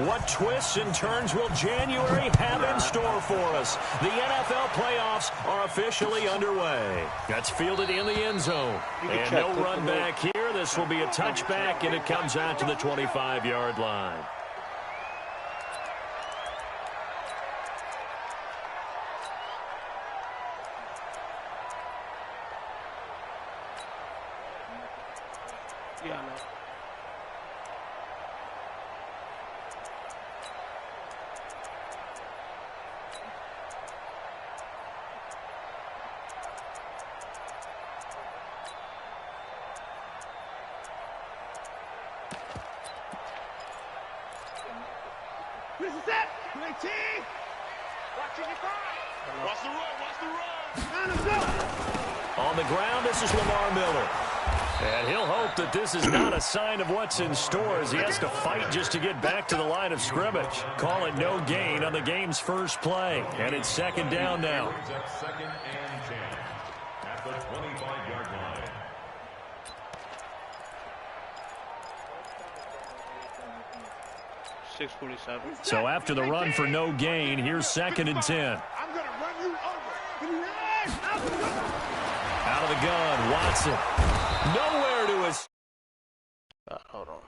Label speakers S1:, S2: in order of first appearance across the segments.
S1: What twists and turns will January have in store for us? The NFL playoffs are officially underway. That's fielded in the end zone. And no run back here. This will be a touchback, and it comes out to the 25-yard line.
S2: Yeah, I know.
S3: This is it. Play T. Watching your five. Watch the run. Watch the run.
S1: On the ground, this is Lamar Miller. And he'll hope that this is not a sign of what's in store as he has to fight just to get back to the line of scrimmage. Call it no gain on the game's first play. And it's second down now.
S4: Second and 10 at the 25-yard line.
S1: So after the run for no gain, here's second and 10.
S3: I'm going to run you over.
S1: Out of the gun, Watson. Nowhere to his.
S2: Hold on.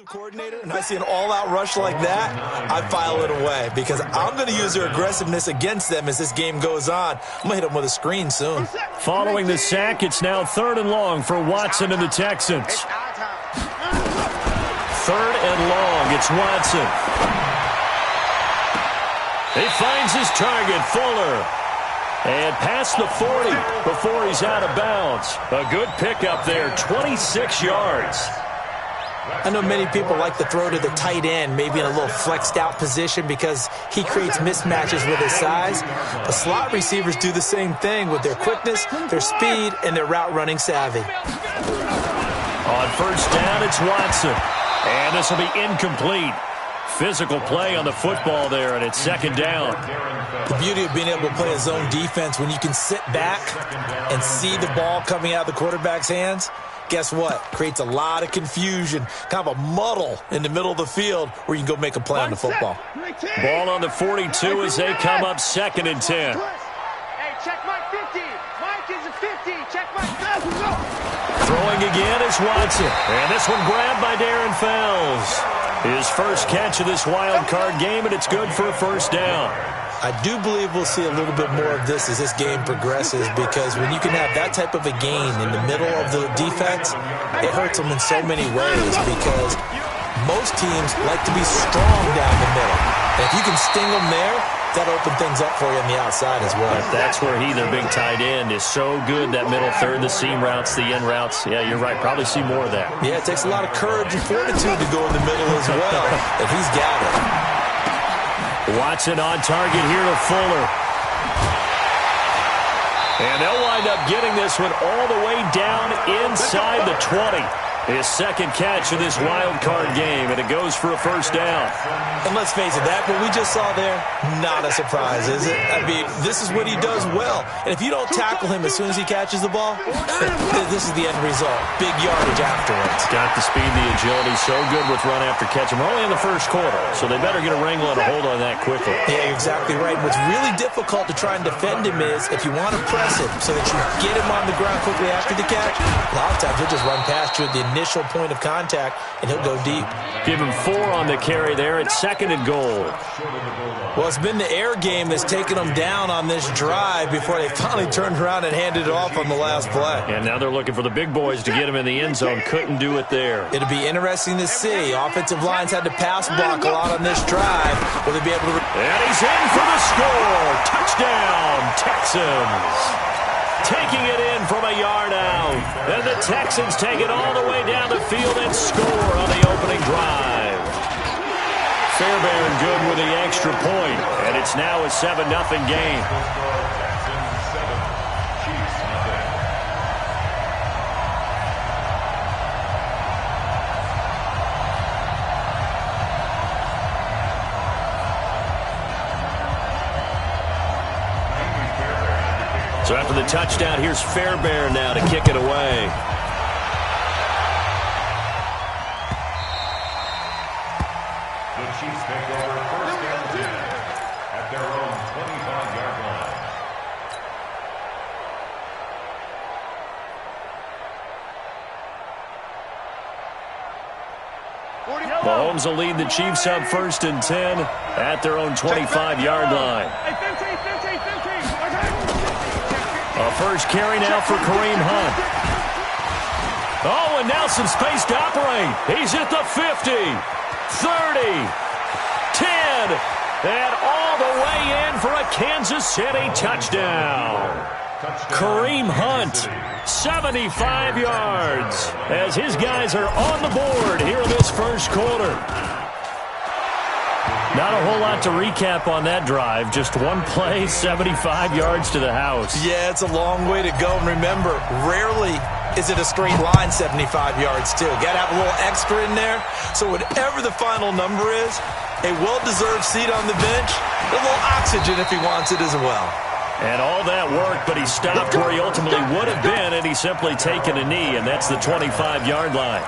S5: Coordinator, and I see an all-out rush like that, I file it away because I'm going to use their aggressiveness against them as this game goes on. I'm going to hit them with a screen soon.
S1: Following the sack, it's now 3rd and long for Watson and the Texans. 3rd and long, it's Watson. He finds his target, Fuller. And past the 40 before he's out of bounds. A good pickup there, 26 yards.
S5: I know many people like to throw to the tight end, maybe in a little flexed out position because he creates mismatches with his size. But slot receivers do the same thing with their quickness, their speed, and their route running savvy.
S1: On first down, it's Watson. And this will be incomplete. Physical play on the football there, and it's second down.
S5: The beauty of being able to play a zone defense when you can sit back and see the ball coming out of the quarterback's hands, guess what? Creates a lot of confusion, kind of a muddle in the middle of the field where you can go make a play on the football.
S1: Ball on the 42 as they come up second and 10.
S3: Hey, check my 50. Mike is a 50. Check my 50.
S1: Throwing again is Watson. And this one grabbed by Darren Fells. His first catch of this wild card game, and it's good for a first down.
S5: I do believe we'll see a little bit more of this as this game progresses because when you can have that type of a gain in the middle of the defense, it hurts them in so many ways because most teams like to be strong down the middle. And if you can sting them there, that'll open things up for you on the outside as well.
S1: But that's where their big tight end, is so good, that middle third, the seam routes, the end routes. Yeah, you're right. Probably see more of that.
S5: Yeah, it takes a lot of courage and fortitude to go in the middle as well, and he's got it.
S1: Watson on target here to Fuller. And they'll wind up getting this one all the way down inside the 20. His second catch of this wild card game, and it goes for a first down.
S5: And let's face it, that what we just saw there, not a surprise, is it? I mean, this is what he does well. And if you don't tackle him as soon as he catches the ball, this is the end result. Big yardage afterwards.
S1: Got the speed, the agility, so good with run after catch. And we're only in the first quarter, so they better get a wrangle and a hold on that quickly.
S5: Yeah, you're exactly right. What's really difficult to try and defend him is if you want to press him so that you get him on the ground quickly after the catch, a lot of times he'll just run past you at the initial point of contact, and he'll go deep.
S1: Give him 4 on the carry there. It's second and goal.
S5: Well, it's been the air game that's taken them down on this drive before they finally turned around and handed it off on the last play.
S1: And now they're looking for the big boys to get him in the end zone. Couldn't do it there.
S5: It'll be interesting to see. Offensive lines had to pass block a lot on this drive. Will they be able to...
S1: And he's in for the score. Touchdown, Texans. Taking it in from a yard out. And the Texans take it all the way down the field and score on the opening drive. Fairbairn good with the extra point, and it's now a 7-0 game. So after the touchdown, here's Fairbairn now to kick it away.
S4: The Chiefs take over first and 10 at their own 25-yard line.
S1: Mahomes will lead the Chiefs up first and 10 at their own 25-yard line. A first carry now for Kareem Hunt. Oh, and now some space to operate. He's at the 50, 30, 10, and all the way in for a Kansas City touchdown. Kareem Hunt, 75 yards, as his guys are on the board here in this first quarter. Not a whole lot to recap on that drive. Just one play, 75 yards to the house.
S5: Yeah, it's a long way to go. And remember, rarely is it a straight line 75 yards, too. Got to have a little extra in there. So whatever the final number is, a well-deserved seat on the bench, a little oxygen if he wants it as well.
S1: And all that work, but he stopped where he ultimately would have been, and he's simply taken a knee, and that's the 25-yard line.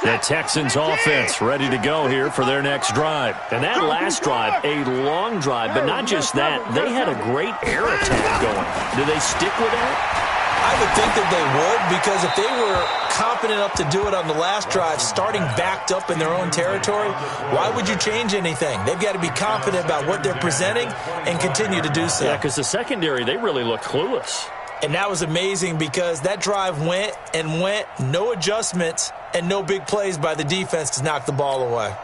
S1: The Texans offense ready to go here for their next drive. And that last drive, a long drive, but not just that. They had a great air attack going. Do they stick with that?
S5: I would think that they would, because if they were confident enough to do it on the last drive, starting backed up in their own territory, why would you change anything? They've got to be confident about what they're presenting and continue to do so.
S1: Yeah, because the secondary, they really look clueless.
S5: And that was amazing because that drive went and went, no adjustments, and no big plays by the defense to knock the ball away.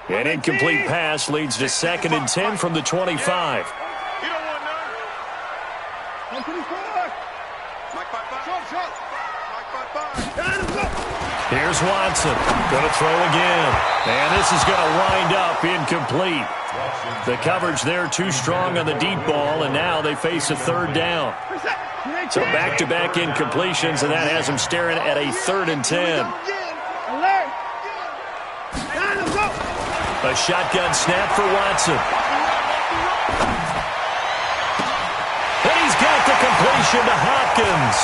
S1: An incomplete pass leads to 2nd and 10 from the 25.
S3: You don't want none. Mike 5-5.
S1: Here's Watson. Going to throw again. And this is going to wind up incomplete. The coverage there too strong on the deep ball, and now they face a 3rd down. So back-to-back incompletions, and that has them staring at a 3rd and 10. A shotgun snap for Watson. And he's got the completion to Hopkins.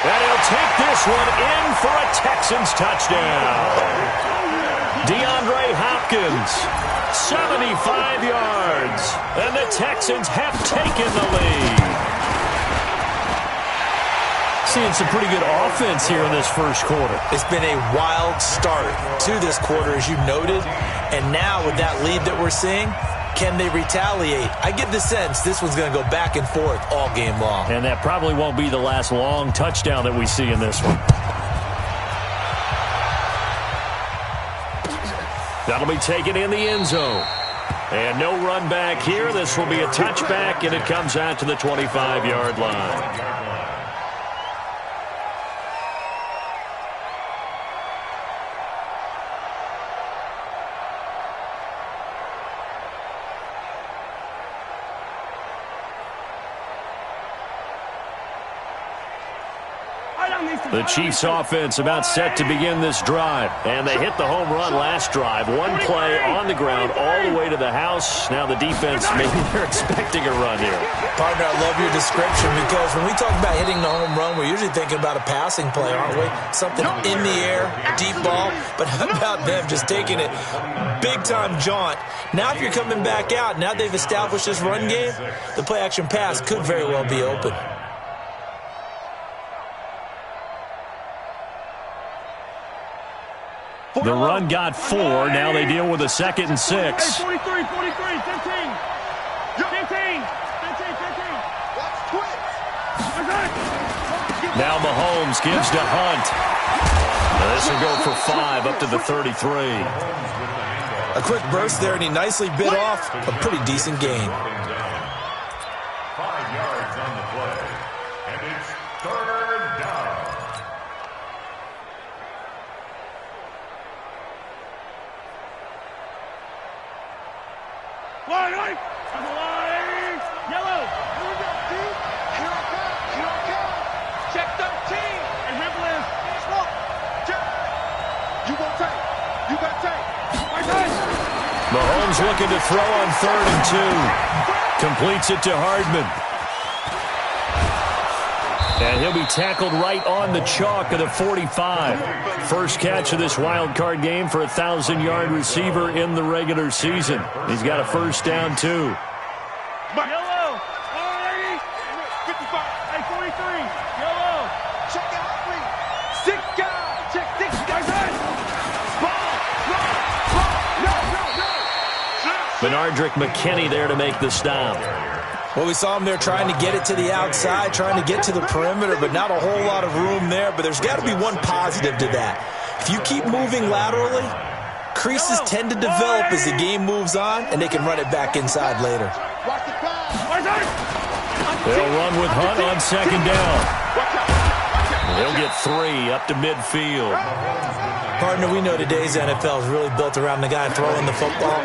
S1: And he'll take this one in for a Texans touchdown. DeAndre Hopkins, 75 yards. And the Texans have taken the lead. Seeing some pretty good offense here in this first quarter.
S5: It's been a wild start to this quarter, as you noted. And now with that lead that we're seeing, can they retaliate? I get the sense this one's going to go back and forth all game long.
S1: And that probably won't be the last long touchdown that we see in this one. That'll be taken in the end zone. And no run back here. This will be a touchback, and it comes out to the 25-yard line. The Chiefs offense about set to begin this drive. And they hit the home run last drive. One play on the ground all the way to the house. Now the defense, maybe they're expecting a run here.
S5: Partner, I love your description because when we talk about hitting the home run, we're usually thinking about a passing play, aren't we? Something in the air, deep ball. But how about them just taking it big-time jaunt? Now if you're coming back out, now they've established this run game, the play-action pass could very well be open.
S1: The run got 4. Now they deal with a 2nd and 6.
S3: Hey, 43, 15. 15.
S1: Now Mahomes gives to Hunt. This will go for 5 up to the 33.
S5: A quick burst there, and he nicely bit off a pretty decent gain.
S4: 5 yards on the play. And it's 3rd down.
S3: Line, line. Yellow.
S1: Mahomes looking to throw on 3rd and 2. Completes it to Hardman. And he'll be tackled right on the chalk of the 45. First catch of this wild card game for a 1,000-yard receiver in the regular season. He's got a first down, too.
S3: Yellow. 55. Hey, 43. Yellow. Check out 3. 6 guys. Check 6 guys.
S1: Benardrick McKinney there to make the stop.
S5: Well, we saw him there trying to get it to the outside, trying to get to the perimeter, but not a whole lot of room there. But there's got to be one positive to that. If you keep moving laterally, creases tend to develop as the game moves on, and they can run it back inside later.
S1: They'll run with Hunt on 2nd down. He'll get 3 up to midfield.
S5: Partner, we know today's NFL is really built around the guy throwing the football.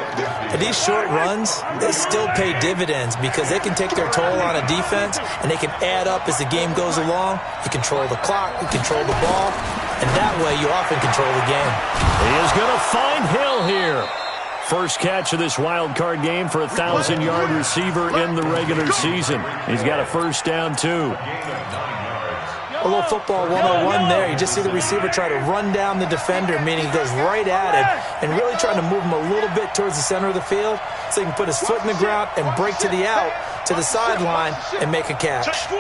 S5: But these short runs, they still pay dividends because they can take their toll on a defense, and they can add up as the game goes along. You control the clock, you control the ball, and that way you often control the game.
S1: He is going to find Hill here. First catch of this wild card game for a 1,000-yard receiver in the regular season. He's got a first down, too.
S5: A little football 101 there. You just see the receiver try to run down the defender, meaning he goes right at him and really trying to move him a little bit towards the center of the field so he can put his foot in the ground and break to the out, to the sideline, and make a catch.
S3: Check 4.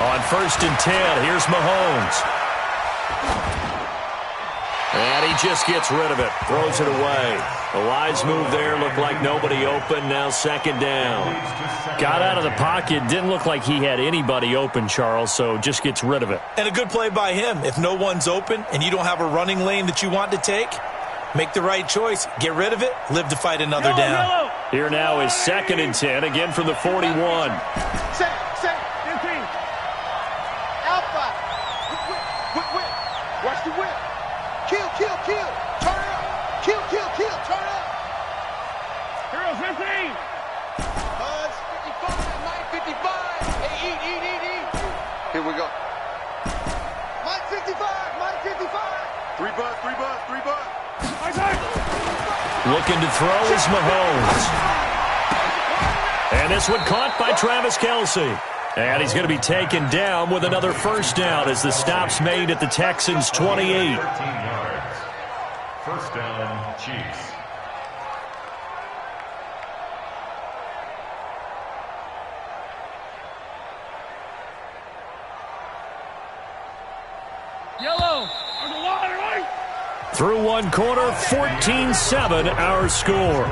S1: On 1st and 10, here's Mahomes. And he just gets rid of it, throws it away. A wise move there, looked like nobody open, now 2nd down. Got out of the pocket, didn't look like he had anybody open, Charles, so just gets rid of it.
S5: And a good play by him. If no one's open and you don't have a running lane that you want to take, make the right choice. Get rid of it, live to fight another down.
S1: Here now is 2nd and 10, again from the 41.
S3: Set. 15. Alpha. Whip. Watch the whip. Kill. Turn up. Kill. Turn up. Hero 15. Buzz 55. Mike 55. Hey, eat. Here we go. Mike 55. 3 buzz.
S1: Looking to throw is Mahomes. And this one caught by Travis Kelce. And he's going to be taken down with another first down as the stop's made at the Texans' 28.
S4: 13 yards. First down, Chiefs.
S3: Yellow.
S1: Through one quarter, 14-7 our score.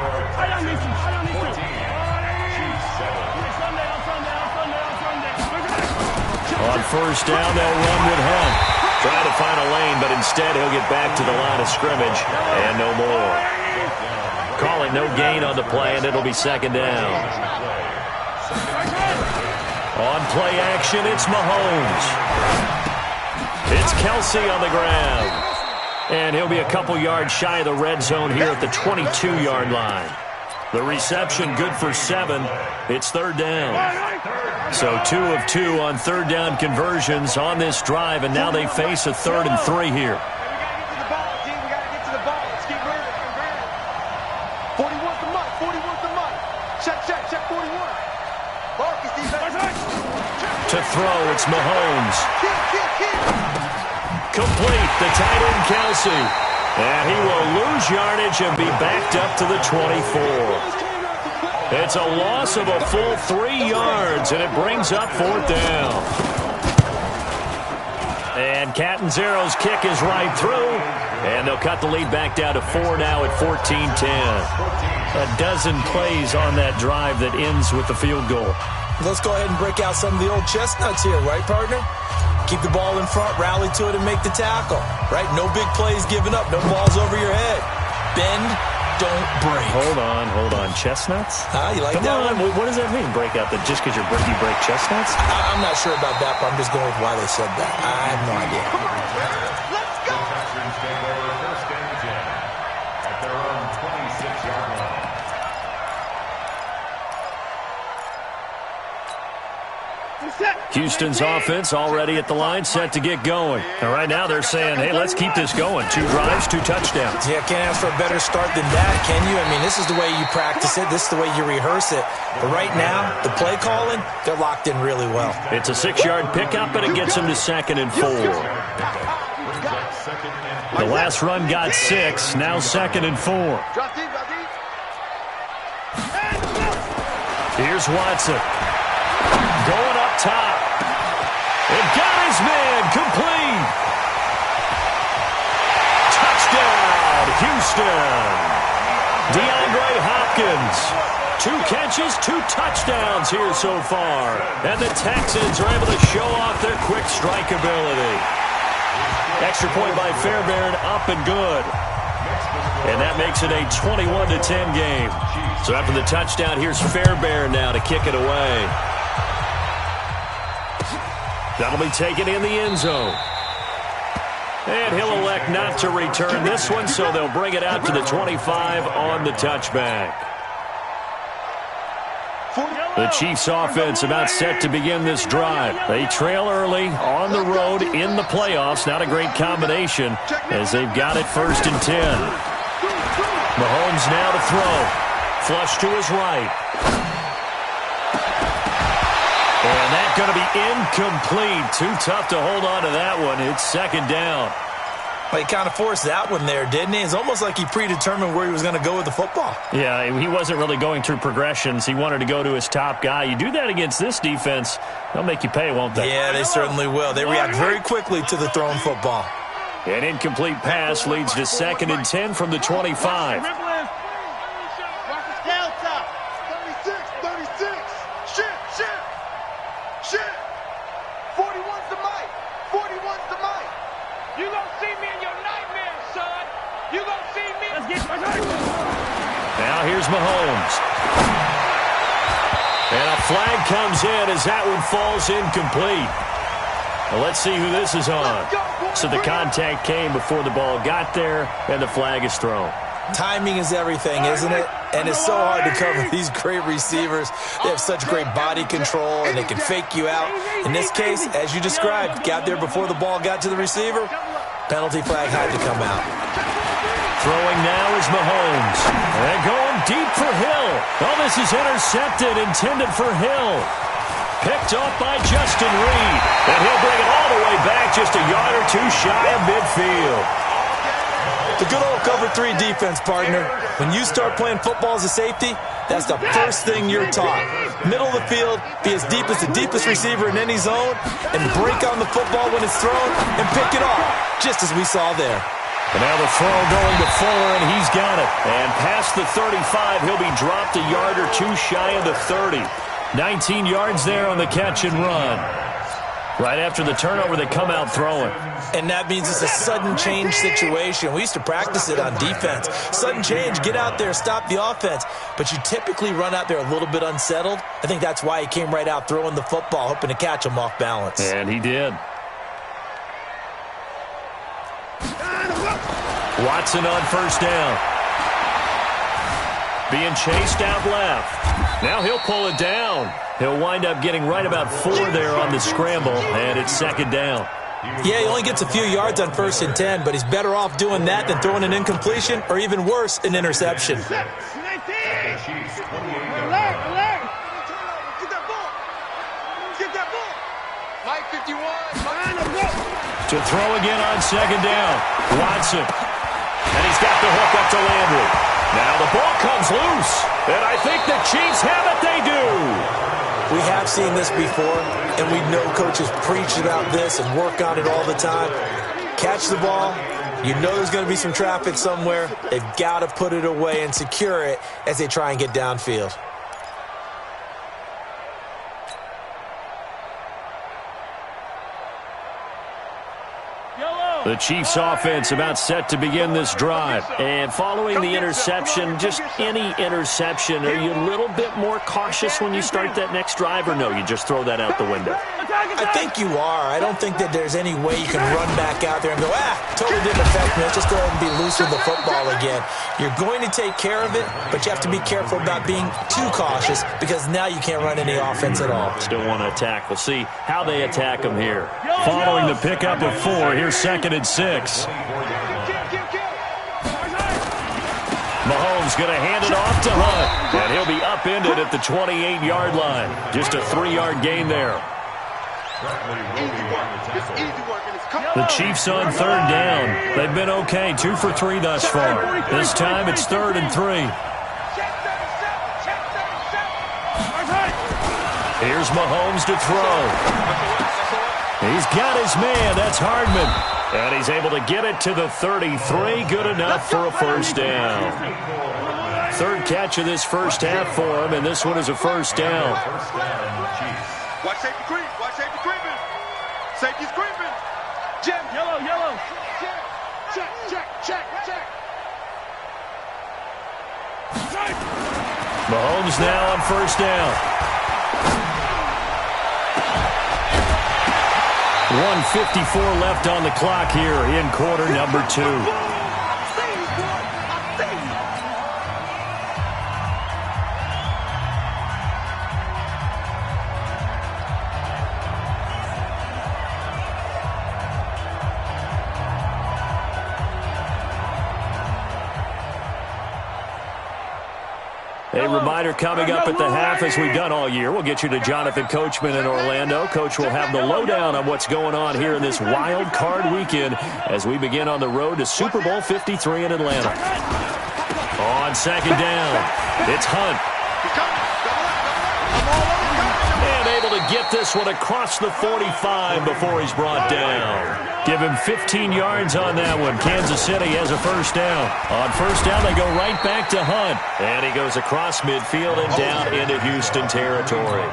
S1: On first down, they'll run with Hunt. Trying to find a lane, but instead he'll get back to the line of scrimmage and no more. Call it no gain on the play, and it'll be 2nd down. On play action, it's Mahomes. It's Kelce on the ground. And he'll be a couple yards shy of the red zone here at the 22-yard line. The reception good for 7. It's 3rd down. So 2 of 2 on 3rd down conversions on this drive, and now they face a 3rd and 3 here.
S3: We got to get to the ball. Let's keep moving. 41's the mark. 41's the mark. Check 41. Marcus, defense.
S1: To throw, it's Mahomes.
S3: Kill.
S1: Complete, the tight end Kelce. And he will lose yardage and be backed up to the 24. It's a loss of a full 3 yards, and it brings up 4th down. And Catanzaro's kick is right through, and they'll cut the lead back down to 4 now at 14-10. A dozen plays on that drive that ends with the field goal.
S5: Let's go ahead and break out some of the old chestnuts here, right, partner? Keep the ball in front, rally to it, and make the tackle, right? No big plays given up, no balls over your head. Bend, don't break.
S1: Hold on. Chestnuts?
S5: You like
S1: Come
S5: that
S1: on.
S5: one?
S1: What does that mean, break out? That just because you break chestnuts?
S5: I'm not sure about that, but I'm just going with why they said that. I have no idea.
S3: Let's go.
S4: The Texans take over 1st and 10 at their own 26-yard line.
S1: Houston's offense already at the line, set to get going. And right now they're saying, hey, let's keep this going. 2 drives, 2 touchdowns.
S5: Yeah, can't ask for a better start than that, can you? I mean, this is the way you practice it. This is the way you rehearse it. But right now, the play calling, they're locked in really well.
S1: It's a 6-yard pickup, and it gets them to 2nd and 4. The last run got 6, now 2nd and 4. Here's Watson. Going up top. It got his man complete. Touchdown, Houston. DeAndre Hopkins. 2 catches, 2 touchdowns here so far. And the Texans are able to show off their quick strike ability. Extra point by Fairbairn, up and good. And that makes it a 21-10 game. So after the touchdown, here's Fairbairn now to kick it away. That'll be taken in the end zone. And he'll elect not to return this one, so they'll bring it out to the 25 on the touchback. The Chiefs' offense about set to begin this drive. They trail early on the road in the playoffs. Not a great combination as they've got it 1st and 10. Mahomes now to throw. Flush to his right. And that's going to be incomplete. Too tough to hold on to that one. It's 2nd down.
S5: Well, he kind of forced that one there, didn't he? It's almost like he predetermined where he was going to go with the football.
S1: Yeah, he wasn't really going through progressions. He wanted to go to his top guy. You do that against this defense, they'll make you pay, won't they?
S5: Yeah, they certainly will. They react very quickly to the thrown football.
S1: An incomplete pass leads to 2nd and 10 from the 25. Now here's Mahomes. And a flag comes in as that one falls incomplete. Well, let's see who this is on. So the contact came before the ball got there, and the flag is thrown.
S5: Timing is everything, isn't it? And it's so hard to cover these great receivers. They have such great body control, and they can fake you out. In this case, as you described, got there before the ball got to the receiver. Penalty flag had to come out.
S1: Throwing now is Mahomes. And going deep for Hill. Oh, this is intercepted, intended for Hill. Picked off by Justin Reed. And he'll bring it all the way back just a yard or 2 shy of midfield.
S5: The good old cover 3 defense, partner. When you start playing football as a safety, that's the first thing you're taught. Middle of the field, be as deep as the deepest receiver in any zone, and break on the football when it's thrown and pick it off, just as we saw there.
S1: And now the throw going to Fuller, and he's got it. And past the 35, he'll be dropped a yard or 2 shy of the 30. 19 yards there on the catch and run. Right after the turnover, they come out throwing.
S5: And that means it's a sudden change situation. We used to practice it on defense. Sudden change, get out there, stop the offense. But you typically run out there a little bit unsettled. I think that's why he came right out throwing the football, hoping to catch him off balance.
S1: And he did. Watson on 1st down. Being chased out left. Now he'll pull it down. He'll wind up getting right about 4 there on the scramble, and it's 2nd down.
S5: Yeah, he only gets a few yards on 1st and 10, but he's better off doing that than throwing an incompletion or even worse, an interception.
S3: Alert, alert. Get that ball. Mike 51.
S1: To throw again on 2nd down. Watson. And he's got the hook up to Landry. Now the ball comes loose. And I think the Chiefs have it. They do.
S5: We have seen this before, and we know coaches preach about this and work on it all the time. Catch the ball. You know there's going to be some traffic somewhere. They've got to put it away and secure it as they try and get downfield.
S1: The Chiefs offense about set to begin this drive. And following the interception, just any interception, are you a little bit more cautious when you start that next drive, or no, you just throw that out the window?
S5: I think you are. I don't think that there's any way you can run back out there and go, totally didn't affect me. Let's just go ahead and be loose with the football again. You're going to take care of it, but you have to be careful about being too cautious because now you can't run any offense at all.
S1: Still want to attack. We'll see how they attack him here. Following the pickup of 4, here's 2nd and 6. Mahomes going to hand it off to Hunt, and he'll be upended at the 28-yard line. Just a 3-yard gain there. The Chiefs on 3rd down. They've been okay, 2 for 3 thus far. This time it's 3rd and 3. Here's Mahomes to throw. He's got his man. That's Hardman. And he's able to get it to the 33. Good enough for a first down. 3rd catch of this first half for him, and this one is a first down.
S3: Watch safety creep. Watch safety creeping. Safety's creeping. Jim. Yellow, yellow. Check, check, check, check.
S1: Mahomes now on first down. 1:54 left on the clock here in quarter number 2. A reminder coming up at the half, as we've done all year. We'll get you to Jonathan Coachman in Orlando. Coach will have the lowdown on what's going on here in this wild card weekend as we begin on the road to Super Bowl 53 in Atlanta. On 2nd down, it's Hunt. And able to get this one across the 45 before he's brought down. Give him 15 yards on that one. Kansas City has a first down. On first down, they go right back to Hunt. And he goes across midfield and down into Houston territory.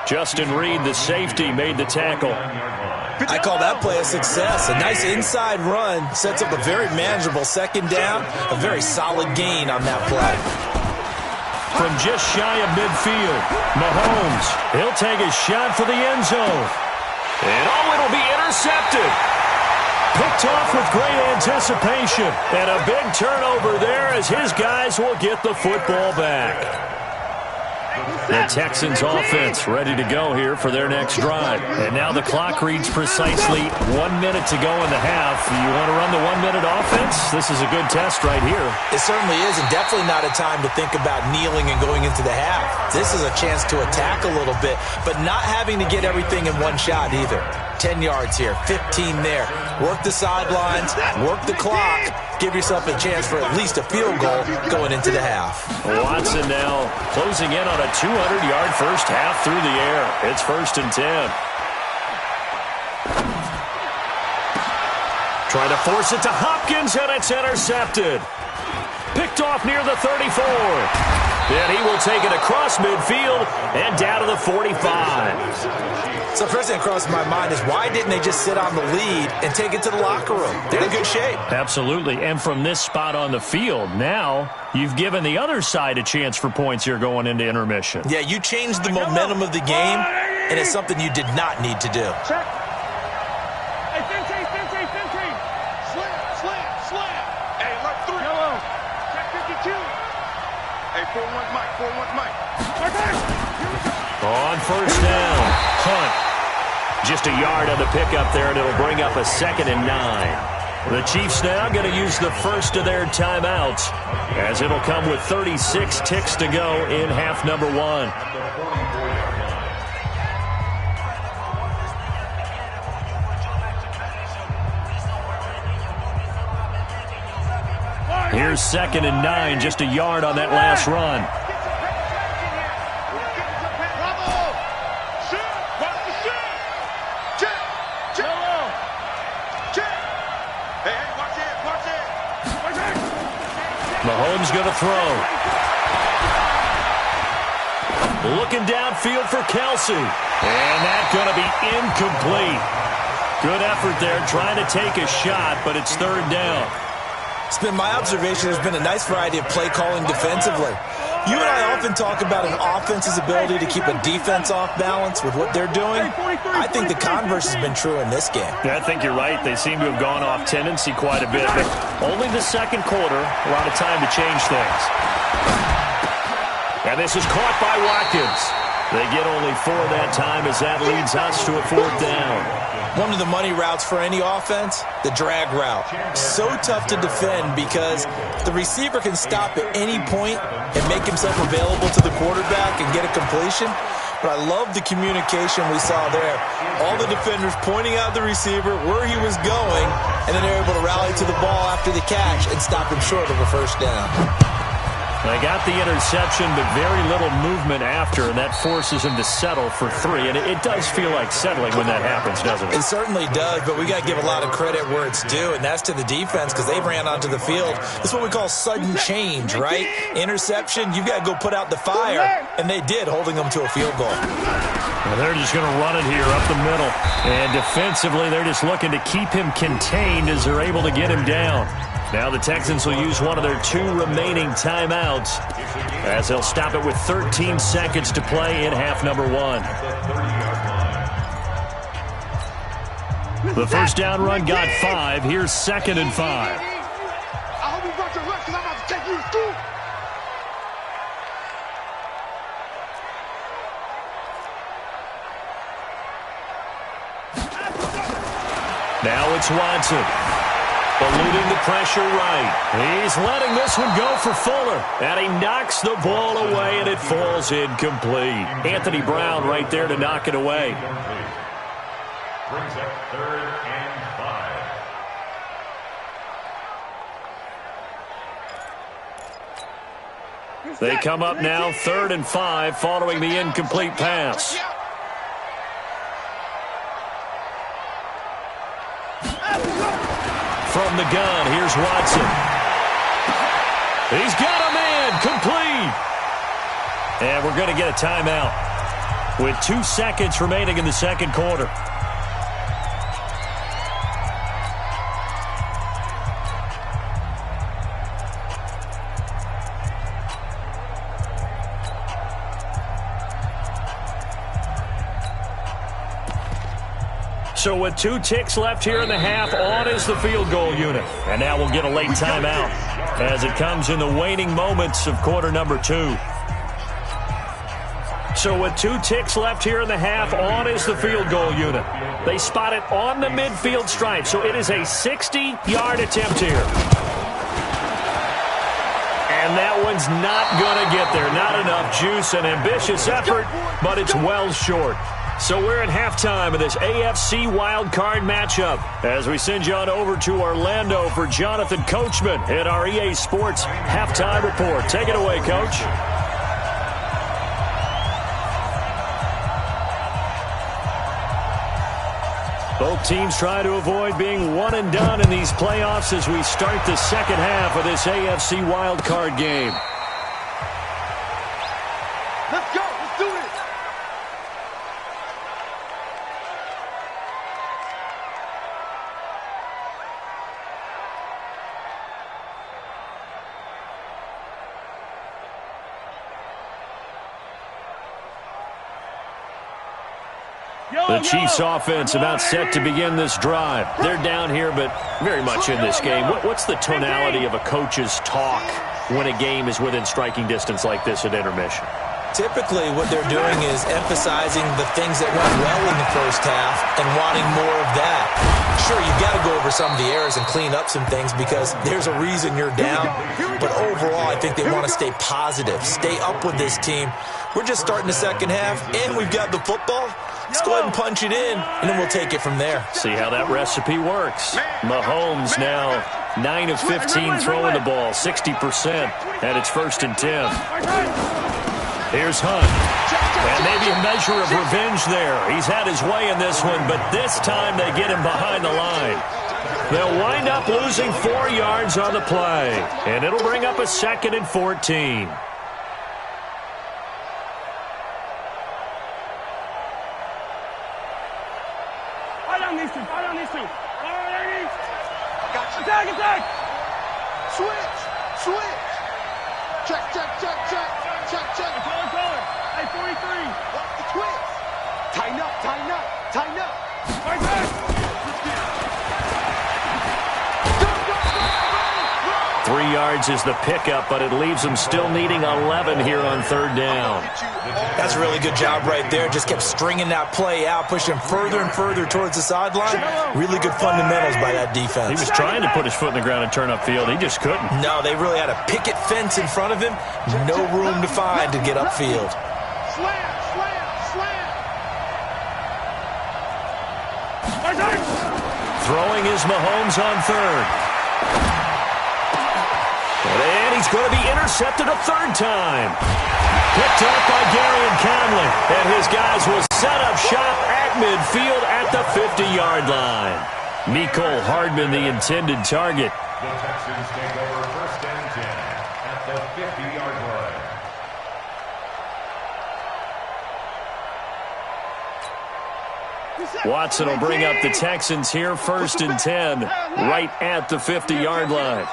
S1: Justin Reed, the safety, made the tackle.
S5: I call that play a success. A nice inside run sets up a very manageable 2nd down. A very solid gain on that play.
S1: From just shy of midfield, Mahomes, he'll take a shot for the end zone. And it'll be intercepted. Picked off with great anticipation. And a big turnover there as his guys will get the football back. The Texans offense ready to go here for their next drive. And now the clock reads precisely 1 minute to go in the half. You want to run the 1 minute offense? This is a good test right here.
S5: It certainly is, and definitely not a time to think about kneeling and going into the half. This is a chance to attack a little bit, but not having to get everything in one shot either. 10 yards here, 15 there. Work the sidelines, work the clock. Give yourself a chance for at least a field goal going into the half.
S1: Watson now closing in on a 200-yard first half through the air. It's 1st and 10. Trying to force it to Hopkins, and it's intercepted. Picked off near the 34. And he will take it across midfield and down to the 45.
S5: So first thing that crossed my mind is why didn't they just sit on the lead and take it to the locker room? They're in good shape.
S1: Absolutely. And from this spot on the field, now you've given the other side a chance for points here going into intermission.
S5: Yeah, you changed the momentum of the game, and it's something you did not need to do.
S3: Check. Hey, Finty. Slam. Hey, left 3. Yellow. Check 52. Hey, 4-1 Mike.
S1: On first down, Hunt. Just a yard on the pickup there, and it'll bring up a 2nd and 9. The Chiefs now going to use the first of their timeouts, as it'll come with 36 ticks to go in half number 1. Here's 2nd and 9, just a yard on that last run. Mahomes going to throw. Looking downfield for Kelsey. And that's going to be incomplete. Good effort there trying to take a shot, but it's 3rd down.
S5: It's been my observation there's been a nice variety of play calling defensively. You and I often talk about an offense's ability to keep a defense off balance with what they're doing. I think the converse has been true in this game.
S1: Yeah, I think you're right. They seem to have gone off tendency quite a bit, but only the second quarter, a lot of time to change things. And this is caught by Watkins. They get only 4 that time as that leads us to a 4th down.
S5: One of the money routes for any offense, the drag route. So tough to defend because the receiver can stop at any point and make himself available to the quarterback and get a completion. But I love the communication we saw there. All the defenders pointing out the receiver where he was going, and then they're able to rally to the ball after the catch and stop him short of a first down.
S1: They got the interception, but very little movement after, and that forces him to settle for 3. And it does feel like settling when that happens, doesn't it?
S5: It certainly does, but we got to give a lot of credit where it's due, and that's to the defense because they ran onto the field. This is what we call sudden change, right? Interception, you've got to go put out the fire, and they did, holding them to a field goal.
S1: Well, they're just going to run it here up the middle. And defensively, they're just looking to keep him contained as they're able to get him down. Now the Texans will use one of their 2 remaining timeouts as they'll stop it with 13 seconds to play in half number 1. The first down run got 5. Here's 2nd and 5.
S3: I hope you brought your lunch because I'm about to take you to school.
S1: Now it's Watson. Eluding the pressure right. He's letting this one go for Fuller. And he knocks the ball away, and it falls incomplete. Anthony Brown right there to knock it away.
S4: Brings up 3rd and 5.
S1: They come up now 3rd and 5 following the incomplete pass. From the gun, here's Watson. He's got a man, complete. And we're going to get a timeout with 2 seconds remaining in the second quarter. So with 2 ticks left here in the half, on is the field goal unit. And now we'll get a late timeout as it comes in the waning moments of quarter number 2. So with 2 ticks left here in the half, on is the field goal unit. They spot it on the midfield stripe, so it is a 60-yard attempt here. And that one's not going to get there. Not enough juice, an ambitious effort, but it's well short. So we're at halftime of this AFC wildcard matchup as we send you on over to Orlando for Jonathan Coachman in our EA Sports Halftime Report. Take it away, Coach. Both teams try to avoid being one and done in these playoffs as we start the second half of this AFC wildcard game.
S3: Let's go. Let's do this.
S1: The Chiefs offense about set to begin this drive. They're down here, but very much in this game. What's the tonality of a coach's talk when a game is within striking distance like this at intermission?
S5: Typically, what they're doing is emphasizing the things that went well in the first half and wanting more of that. Sure, you've got to go over some of the errors and clean up some things because there's a reason you're down. But overall, I think they want to stay positive, stay up with this team. We're just starting the second half, and we've got the football. Let's go ahead and punch it in, and then we'll take it from there.
S1: See how that recipe works. Mahomes now 9 of 15 throwing the ball, 60%, and it's 1st and 10. Here's Hunt. And maybe a measure of revenge there. He's had his way in this one, but this time they get him behind the line. They'll wind up losing 4 yards on the play, and it'll bring up a 2nd and 14.
S3: Switch. Switch. Check, check, check, check. Check, check.
S2: Hey, 43.
S3: Watch the twist. Tighten up, tighten up, tighten up.
S2: Right back.
S3: Go, go, go, go.
S1: 3 yards is the pickup, but it leaves them still needing 11 here on third down.
S5: That's a really good job right there. Just kept stringing that play out, pushing further and further towards the sideline. Really good fundamentals by that defense.
S1: He was trying to put his foot in the ground and turn upfield. He just couldn't.
S5: No, they really had a picket fence in front of him. No room to find to get upfield.
S3: Slam, slam, slam.
S1: Throwing is Mahomes on third. And he's going to be intercepted a third time. Picked up by Darian Conley. And his guys will set up shop at midfield at the 50-yard line. Mecole Hardman, the intended target.
S4: The Texans take over first and 10 at the 50-yard line.
S1: Watson will bring up the Texans here first and 10 right at the 50-yard line.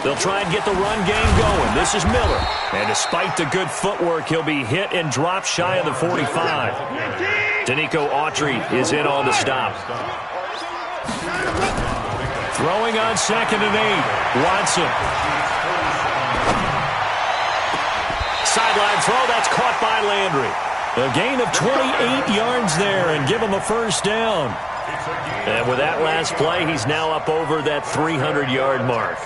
S1: They'll try and get the run game going. This is Miller. And despite the good footwork, he'll be hit and dropped shy of the 45. Danico Autry is in on the stop. Throwing on 2nd and 8. Watson. Sideline throw. That's caught by Landry. A gain of 28 yards there and give him a first down. And with that last play, he's now up over that 300-yard mark.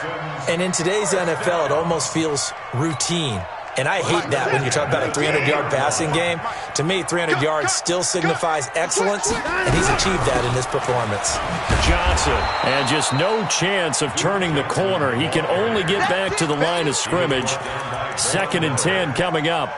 S5: And in today's NFL, it almost feels routine. And I hate that when you talk about a 300-yard passing game. To me, 300 yards still signifies excellence, and he's achieved that in this performance.
S1: Johnson, and just no chance of turning the corner. He can only get back to the line of scrimmage. 2nd and 10 coming up.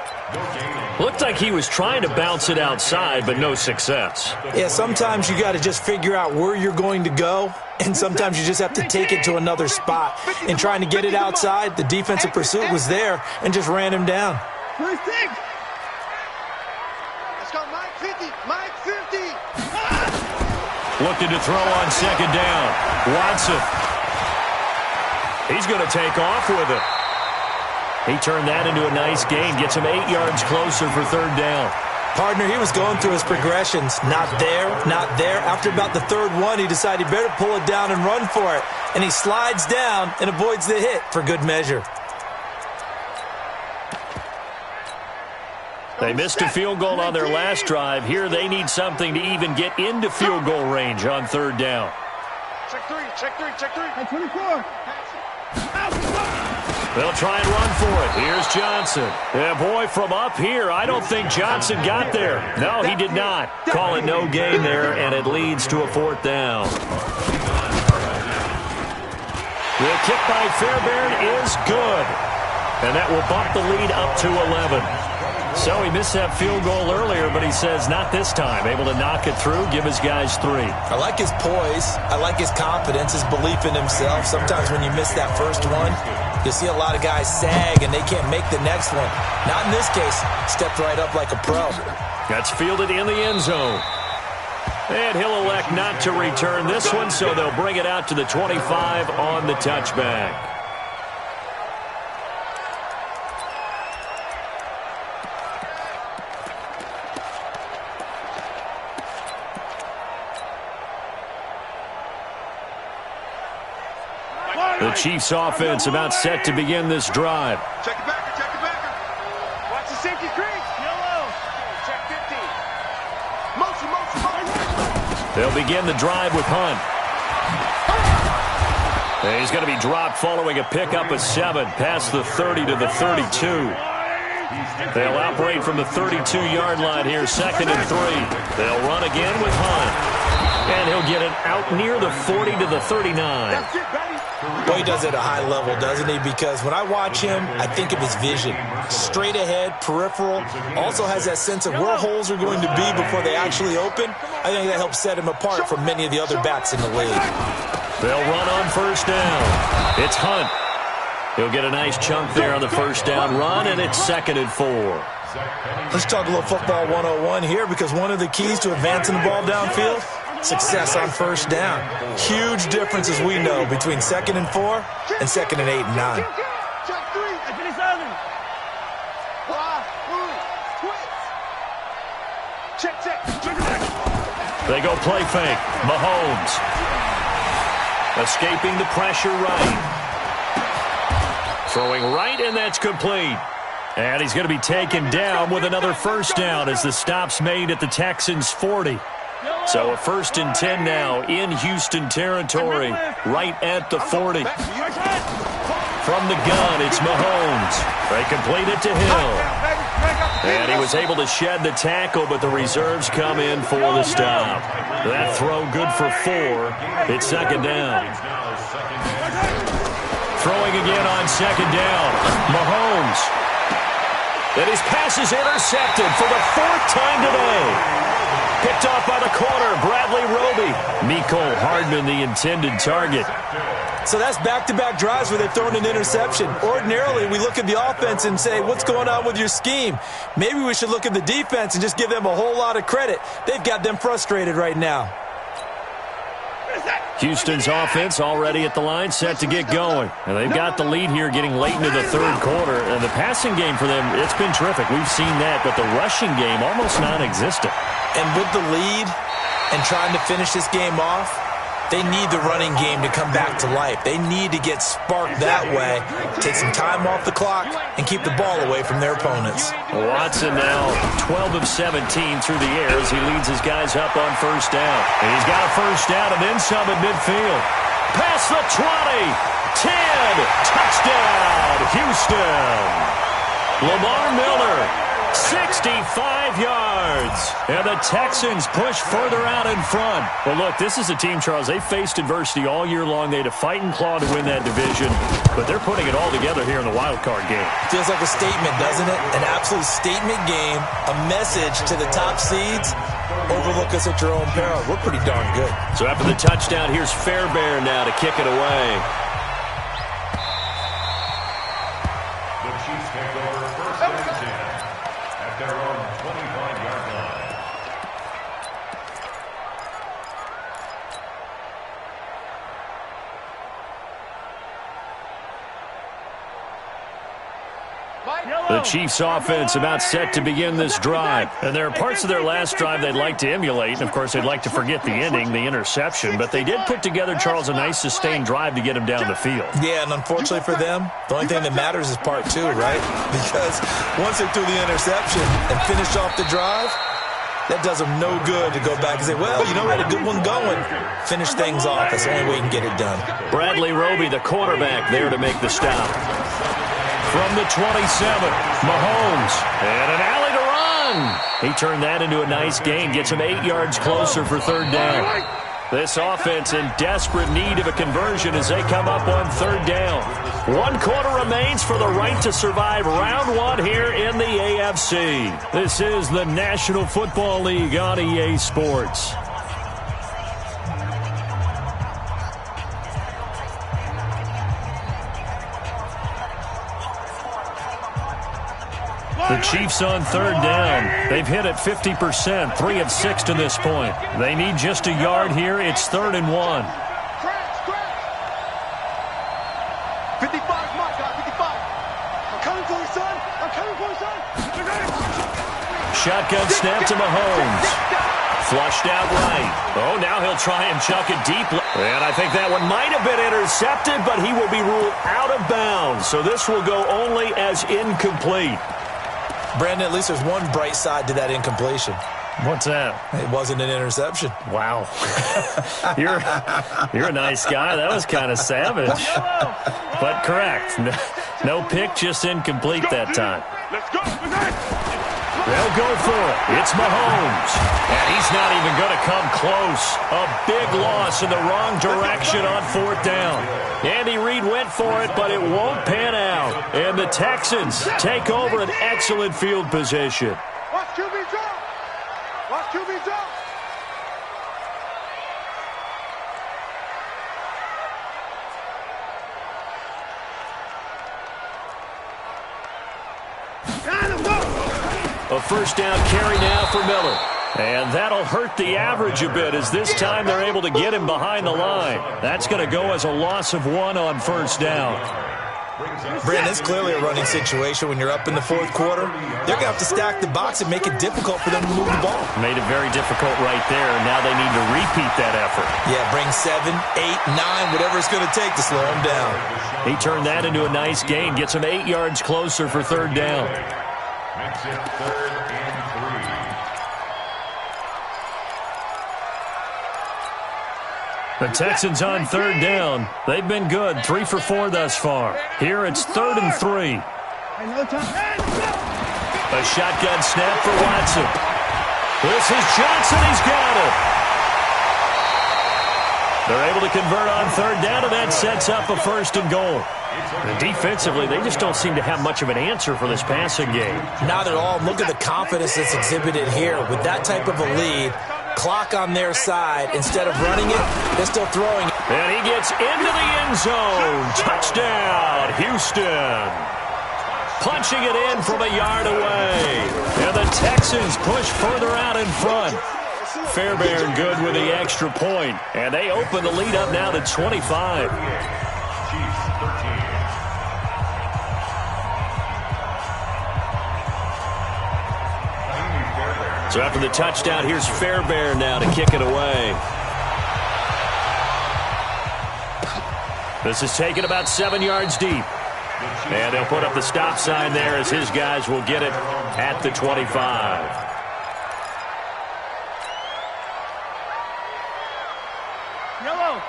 S1: Looked like he was trying to bounce it outside, but no success.
S5: Yeah, sometimes you got to just figure out where you're going to go, and sometimes you just have to take it to another spot. In trying to get it outside, the defensive pursuit was there and just ran him down.
S3: Let's go, Mike 50, Mike 50.
S1: Looking to throw on 2nd down. Watson. He's going to take off with it. He turned that into a nice gain, gets him 8 yards closer for third down.
S5: Partner, he was going through his progressions. Not there, not there. After about the third one, he decided he better pull it down and run for it. And he slides down and avoids the hit for good measure.
S1: They missed a field goal on their last drive. Here they need something to even get into field goal range on third down.
S3: Check three, check three, check three.
S2: Hey, 24.
S1: They'll try and run for it. Here's Johnson. Yeah, boy, from up here, I don't think Johnson got there. No, he did not. Call it no gain there, and it leads to a 4th down. The kick by Fairbairn is good. And that will bump the lead up to 11. So he missed that field goal earlier, but he says not this time. Able to knock it through, give his guys 3.
S5: I like his poise. I like his confidence, his belief in himself. Sometimes when you miss that first one, you see a lot of guys sag and they can't make the next one. Not in this case. Stepped right up like a pro.
S1: That's fielded in the end zone. And he'll elect not to return this one, so they'll bring it out to the 25 on the touchback. The Chiefs offense about set to begin this drive.
S3: Check the backer, check the backer. Watch the safety crease. Yellow. Check 15. Motion, motion, motion.
S1: They'll begin the drive with Hunt. And he's going to be dropped following a pickup of 7 past the 30 to the 32. They'll operate from the 32-yard line here, 2nd and 3. They'll run again with Hunt. And he'll get it out near the 40 to the 39.
S3: That's it, baby.
S5: Well, he does it at a high level, doesn't he? Because when I watch him, I think of his vision. Straight ahead, peripheral. Also has that sense of where holes are going to be before they actually open. I think that helps set him apart from many of the other backs in the league.
S1: They'll run on first down. It's Hunt. He'll get a nice chunk there on the first down run, and it's 2nd and 4.
S5: Let's talk a little football 101 here, because one of the keys to advancing the ball downfield success on first down. Huge difference, as we know, between 2nd and 4 and 2nd and 8 and 9.
S2: Check 3. I finish 7.
S3: Check.
S1: They go play fake. Mahomes. Escaping the pressure right. Throwing right, and that's complete. And he's going to be taken down with another first down as the stop's made at the Texans' 40. So a 1st and 10 now in Houston territory, right at the 40. From the gun, it's Mahomes. They complete it to Hill. And he was able to shed the tackle, but the reserves come in for the stop. That throw good for 4. It's 2nd down. Throwing again on 2nd down. Mahomes. And his pass is intercepted for the 4th time today. Picked off by the corner, Bradley Roby. Mecole Hardman, the intended target.
S5: So that's back-to-back drives where they've thrown an interception. Ordinarily, we look at the offense and say, what's going on with your scheme? Maybe we should look at the defense and just give them a whole lot of credit. They've got them frustrated right now.
S1: Houston's offense already at the line, set to get going. And they've got the lead here getting late into the 3rd quarter. And the passing game for them, it's been terrific. We've seen that, but the rushing game almost non-existent.
S5: And with the lead and trying to finish this game off, they need the running game to come back to life. They need to get sparked that way, take some time off the clock, and keep the ball away from their opponents.
S1: Watson now 12 of 17 through the air as he leads his guys up on first down. And he's got a first down and then some at midfield. Past the 20, 10, touchdown, Houston. Lamar Miller, 65 yards. And the Texans push further out in front. Well, look, this is a team, Charles, they faced adversity all year long. They had to fight and claw to win that division, but they're putting it all together here in the wild card game.
S5: Feels like a statement, doesn't it? An absolute statement game, a message to the top seeds. Overlook us at your own peril. We're pretty darn good.
S1: So after the touchdown, here's Fairbairn now to kick it away.
S4: The Chiefs take over 1st and 10 at their own 25-yard line.
S1: The Chiefs offense about set to begin this drive. And there are parts of their last drive they'd like to emulate. And, of course, they'd like to forget the ending, the interception. But they did put together, Charles, a nice sustained drive to get him down the field.
S5: Yeah, and unfortunately for them, the only thing that matters is part 2, right? Because once they threw the interception and finished off the drive, that does them no good to go back and say, well, you know, we had a good one going. Finish things off. That's the only way you can get it done.
S1: Bradley Roby, the quarterback, there to make the stop. From the 27, Mahomes, and an alley to run. He turned that into a nice gain, gets him 8 yards closer for 3rd down. This offense in desperate need of a conversion as they come up on 3rd down. 1 quarter remains for the right to survive round 1 here in the AFC. This is the National Football League on EA Sports. The Chiefs on 3rd down. They've hit it 50%, 3 of 6 to this point. They need just a yard here. It's 3rd and 1.
S3: 55's my guy, 55. I'm coming for you, son. I'm coming for you, son.
S1: Shotgun snap to Mahomes. Flushed out right. Oh, now he'll try and chuck it deep. And I think that one might have been intercepted, but he will be ruled out of bounds. So this will go only as incomplete.
S5: Brandon, at least there's one bright side to that incompletion.
S1: What's that?
S5: It wasn't an interception.
S1: Wow. You're a nice guy. That was kind of savage. But correct. No pick, just incomplete that time.
S2: Let's go.
S1: They'll go for it. It's Mahomes. And he's not even going to come close. A big loss in the wrong direction on 4th down. Andy Reid went for it, but it won't pan out. And the Texans take over an excellent field position.
S3: Watch QB drop. Watch QB drop.
S1: A first down carry now for Miller. And that'll hurt the average a bit, as this time they're able to get him behind the line. That's going to go as a loss of 1 on first down.
S5: Brandon, it's clearly a running situation when you're up in the fourth quarter. They're going to have to stack the box and make it difficult for them to move the ball.
S1: Made it very difficult right there, and now they need to repeat that effort.
S5: Yeah, bring 7, 8, 9, whatever it's going to take to slow him down.
S1: He turned that into a nice gain, gets him 8 yards closer for third down.
S4: Makes it 3rd and 3.
S1: The Texans on third down. They've been good, 3 for 4 thus far. Here it's 3rd and 3. A shotgun snap for Watson. This is Johnson. He's got it. They're able to convert on third down, and that sets up a 1st and goal. And defensively, they just don't seem to have much of an answer for this passing game.
S5: Not at all. Look at the confidence that's exhibited here. With that type of a lead, clock on their side, instead of running it, they're still throwing it.
S1: And he gets into the end zone. Touchdown, Houston. Punching it in from a yard away. And the Texans push further out in front. Fairbairn good with the extra point. And they open the lead up now to 25. So after the touchdown, here's Fairbairn now to kick it away. This is taken about 7 yards deep. And they'll put up the stop sign there as his guys will get it at the 25.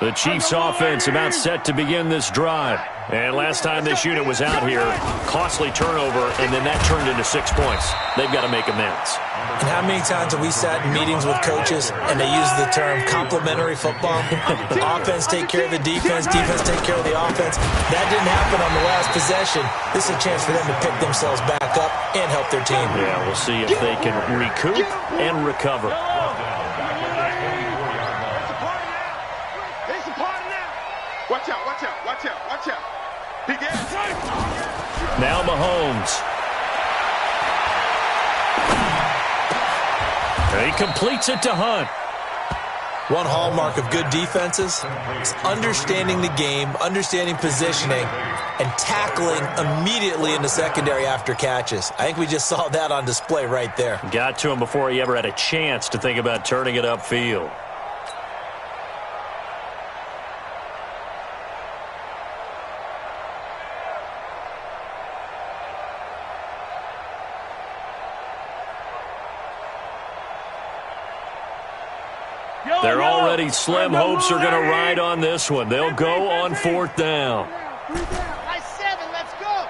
S1: The Chiefs offense about set to begin this drive. And last time this unit was out here, costly turnover, and then that turned into 6 points. They've got to make amends.
S5: And how many times have we sat in meetings with coaches and they use the term complementary football? Offense take care of the defense, defense take care of the offense. That didn't happen on the last possession. This is a chance for them to pick themselves back up and help their team.
S1: Yeah, we'll see if they can recoup and recover.
S3: Watch out, watch out, watch out, watch out.
S1: Now Mahomes. He completes it to Hunt.
S5: One hallmark of good defenses is understanding the game, understanding positioning, and tackling immediately in the secondary after catches. I think we just saw that on display right there.
S1: Got to him before he ever had a chance to think about turning it upfield. They're already slim hopes are going to ride on this one. They'll go on 4th down.
S2: Nice 7, let's go.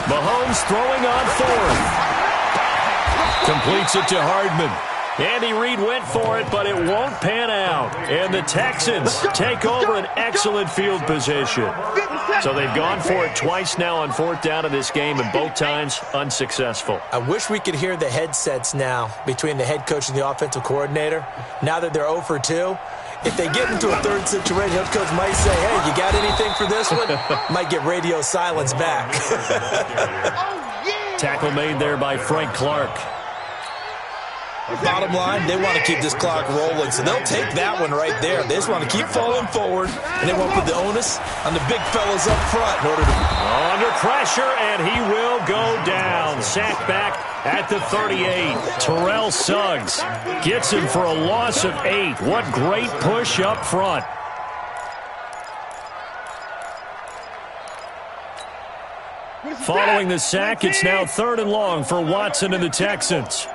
S1: Mahomes throwing on 4th. Completes it to Hardman. Andy Reid went for it, but it won't pan out. And the Texans take over an excellent field position. So they've gone for it twice now on 4th down in this game, and both times unsuccessful.
S5: I wish we could hear the headsets now between the head coach and the offensive coordinator. Now that they're 0 for 2, if they get into a third situation, head coach might say, hey, you got anything for this one? Might get radio silence back.
S1: Tackle made there by Frank Clark.
S5: Bottom line, they want to keep this clock rolling, so they'll take that one right there. They just want to keep falling forward, and they won't put the onus on the big fellas up front in order to...
S1: Under pressure, and he will go down. Sacked back at the 38. Terrell Suggs gets him for a loss of 8. What great push up front. Following the sack, it's now 3rd and long for Watson and the Texans.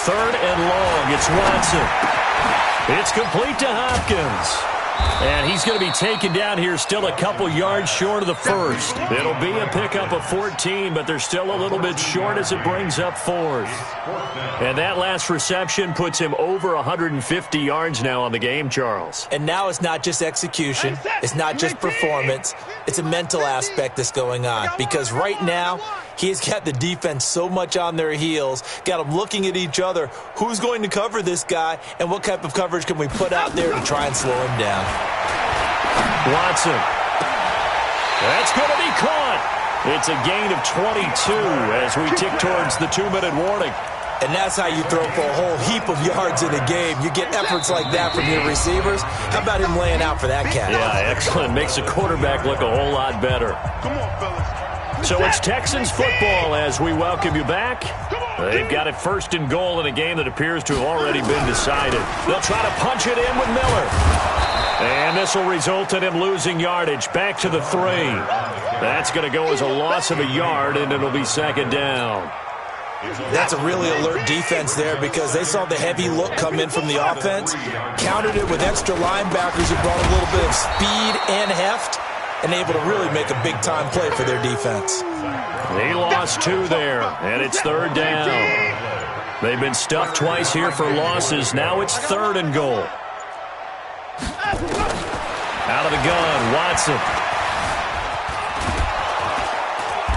S1: 3rd and long. It's Watson. It's complete to Hopkins. And he's going to be taken down here still a couple yards short of the 1st. It'll be a pickup of 14, but they're still a little bit short as it brings up 4th. And that last reception puts him over 150 yards now on the game, Charles.
S5: And now it's not just execution. It's not just performance. It's a mental aspect that's going on. Because right now, he's got the defense so much on their heels, got them looking at each other. Who's going to cover this guy, and what type of coverage can we put out there to try and slow him down?
S1: Watson. That's going to be caught. It's a gain of 22 as we tick towards the 2-minute warning.
S5: And that's how you throw for a whole heap of yards in a game. You get efforts like that from your receivers. How about him laying out for that catch?
S1: Yeah, excellent. Makes the quarterback look a whole lot better.
S3: Come on, fellas.
S1: So it's Texans football as we welcome you back. They've got it first and goal in a game that appears to have already been decided. They'll try to punch it in with Miller. And this will result in him losing yardage. Back to the 3. That's going to go as a loss of a yard, and it'll be second down.
S5: That's a really alert defense there because they saw the heavy look come in from the offense, countered it with extra linebackers who brought a little bit of speed and heft, and able to really make a big-time play for their defense.
S1: He lost 2 there, and it's third down. They've been stuffed twice here for losses. Now it's third and goal. Out of the gun, Watson.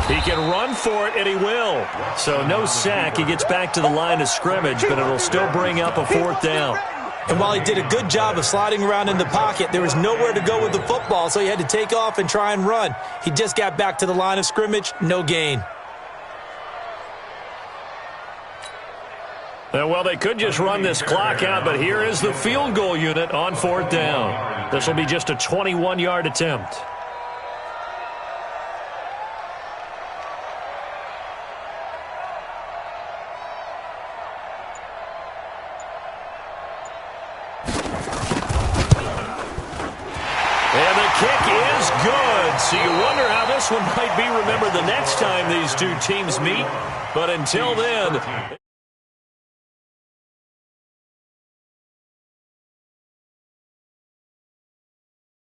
S1: He can run for it, and he will. So no sack. He gets back to the line of scrimmage, but it'll still bring up a fourth down.
S5: And while he did a good job of sliding around in the pocket, there was nowhere to go with the football, so he had to take off and try and run. He just got back to the line of scrimmage, no gain.
S1: Well, they could just run this clock out, but here is the field goal unit on fourth down. This will be just a 21-yard attempt. And the kick is good. So you wonder how this one might be remembered the next time these two teams meet. But until then...